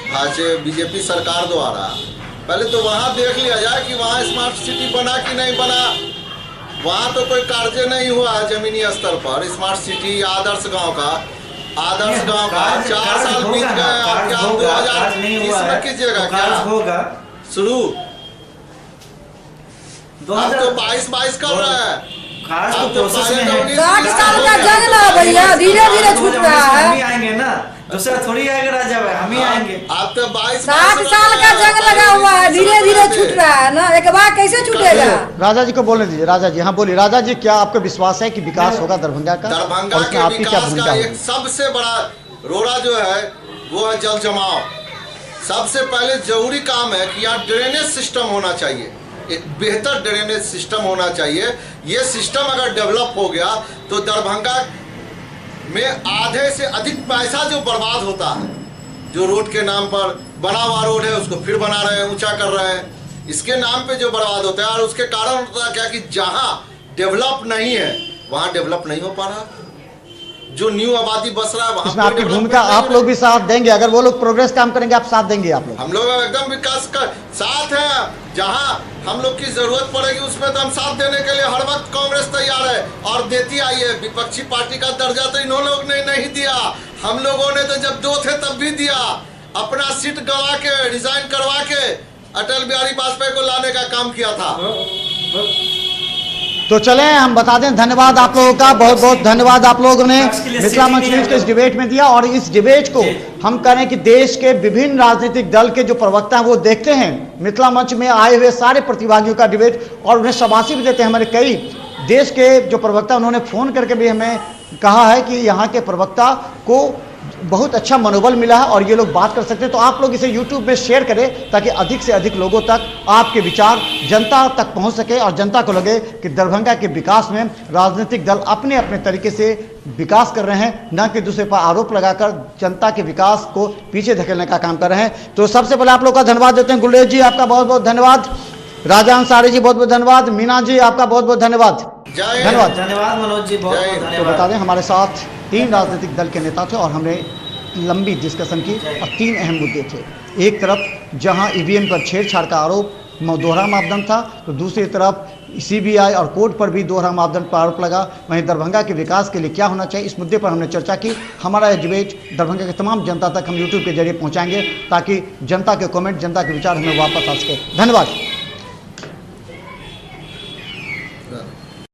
भाजपा बीजेपी सरकार द्वारा, पहले तो वहाँ देख लिया जाए कि वहाँ स्मार्ट सिटी बना कि नहीं बना। वहाँ तो कोई कार्य नहीं हुआ है जमीनी स्तर पर। स्मार्ट सिटी आदर्श गांव का 4 साल बीत गए और क्या 2020 में कीजिएगा? क्या होगा शुरू? हम तो 22 कर रहे हैं। तो प्रोसेस में है। 60 साल का जंग ना भैया, धीरे धीरे छूट रहा है। आएंगे ना दूसरा थोड़ी आएगा राजा भाई, हम ही आएंगे। आप तो 22 7 साल का जंग लगा हुआ है, धीरे धीरे छूट रहा है ना, एक बार कैसे छूटेगा? राजा जी को बोलने दीजिए। राजा जी, हाँ बोलिए। राजा जी, क्या आपको विश्वास है कि विकास होगा दरभंगा का? दरभंगा और उसमें के आपकी क्या विकास भूमिका का होगी? एक सबसे बड़ा रोड़ा जो है वो है जल जमाव। सबसे पहले जरूरी काम है कि यहाँ ड्रेनेज सिस्टम होना चाहिए, एक बेहतर ड्रेनेज सिस्टम होना चाहिए। ये सिस्टम अगर डेवलप हो गया तो दरभंगा में आधे से अधिक पैसा जो बर्बाद होता है, जो रोड के नाम पर बना हुआ रोड है उसको फिर बना रहे हैं, ऊंचा कर रहे हैं, इसके नाम पे जो बर्बाद होता है। और उसके कारण होता है क्या कि जहां डेवलप नहीं है वहां डेवलप नहीं हो पा रहा, जो न्यू आबादी बस रहा है वहां इसमें आपकी भूमिका, आप लोग भी साथ देंगे? अगर वो लोग प्रोग्रेस काम करेंगे, आप साथ देंगे? आप लोग? हम लोग एकदम विकास का साथ है, जहां हम लोग की जरूरत पड़ेगी उसमें तो हम साथ देने के लिए हर वक्त कांग्रेस तैयार है और देती आई है। विपक्षी पार्टी का दर्जा तो इन लोग ने नहीं दिया, हम लोगों ने तो जब 2 थे तब भी दिया, अपना सीट गंवा के रिजाइन करवा के अटल बिहारी वाजपेयी को लाने का काम किया था। तो चलें हम बता दें, धन्यवाद आप लोगों का, बहुत बहुत धन्यवाद आप लोगों ने मिथिला मंच न्यूज के इस डिबेट में दिया। और इस डिबेट को हम कह रहे हैं कि देश के विभिन्न राजनीतिक दल के जो प्रवक्ता हैं वो देखते हैं मिथिला मंच में आए हुए सारे प्रतिभागियों का डिबेट और उन्हें शाबाशी भी देते हैं। हमारे कई देश के जो प्रवक्ता, उन्होंने फोन करके भी हमें कहा है कि यहाँ के प्रवक्ता को बहुत अच्छा मनोबल मिला है और ये लोग बात कर सकते हैं। तो आप लोग इसे YouTube में शेयर करें ताकि अधिक से अधिक लोगों तक आपके विचार जनता तक पहुंच सके और जनता को लगे कि दरभंगा के विकास में राजनीतिक दल अपने अपने तरीके से विकास कर रहे हैं, न कि दूसरे पर आरोप लगाकर जनता के विकास को पीछे धकेलने का काम कर रहे हैं। तो सबसे पहले आप लोग का धन्यवाद देते हैं। गुलेश जी, आपका बहुत बहुत धन्यवाद। राजा अंसारी जी, बहुत बहुत धन्यवाद। मीना जी, आपका बहुत बहुत धन्यवाद। धन्यवाद। धन्यवाद मनोज जी, बहुत बहुत तो धन्यवाद। बता दें, हमारे साथ 3 राजनीतिक दल के नेता थे और हमने लंबी डिस्कशन की और 3 अहम मुद्दे थे। एक तरफ जहां ईवीएम पर छेड़छाड़ का आरोप दोहरा मापदंड था, तो दूसरी तरफ सीबीआई और कोर्ट पर भी दोहरा मापदंड पर आरोप लगा। वहीं दरभंगा के विकास के लिए क्या होना चाहिए, इस मुद्दे पर हमने चर्चा की। हमारा यह डिबेट दरभंगा के तमाम जनता तक हम यूट्यूब के जरिए पहुंचाएंगे ताकि जनता के कमेंट, जनता के विचार हमें वापस आ सके। धन्यवाद।